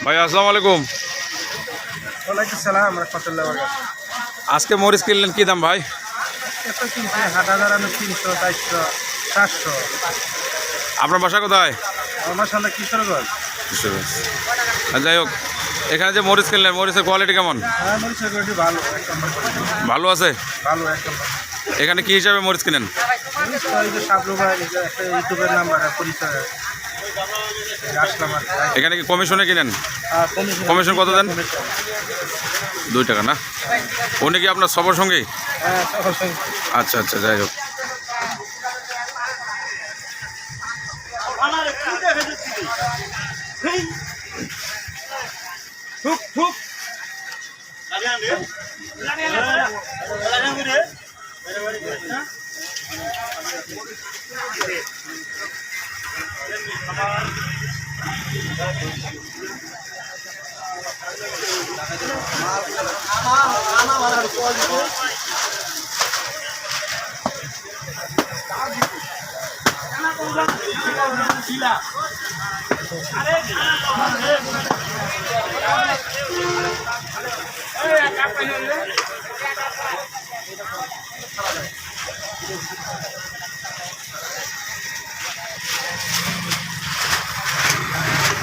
ভাই আসসালামু আলাইকুম। ওয়ালাইকুম সালাম রাহমাতুল্লাহি ওয়া বারাকাতুহু। আজকে মরিচ কিনলেন কি দাম ভাই? এত কিনছে হাজার আমি 300 400 400। আপনার বাসা কোথায়? আমার সামনে কিশোরগঞ্জ। যাই হোক, এখানে যে মরিচ কিনলেন মরিচের কোয়ালিটি কেমন? হ্যাঁ মরিচের কোয়ালিটি ভালো, এক নম্বর কোয়ালিটি। ভালো আছে। ভালো এক নম্বর। এখানে কি হিসাবে মরিচ কিনেন? মরিচ তো এই যে সাবলু ভাই একটা ইউটিউবের নাম্বার পরিচয় আসলাম আর কি। এখানে কি কমিশনে কিনেন? কমিশন কত দেন? 2 টাকা না? উনি কি আপনার সবার সঙ্গেই? হ্যাঁ সবার সঙ্গে। আচ্ছা আচ্ছা, যাই হোক।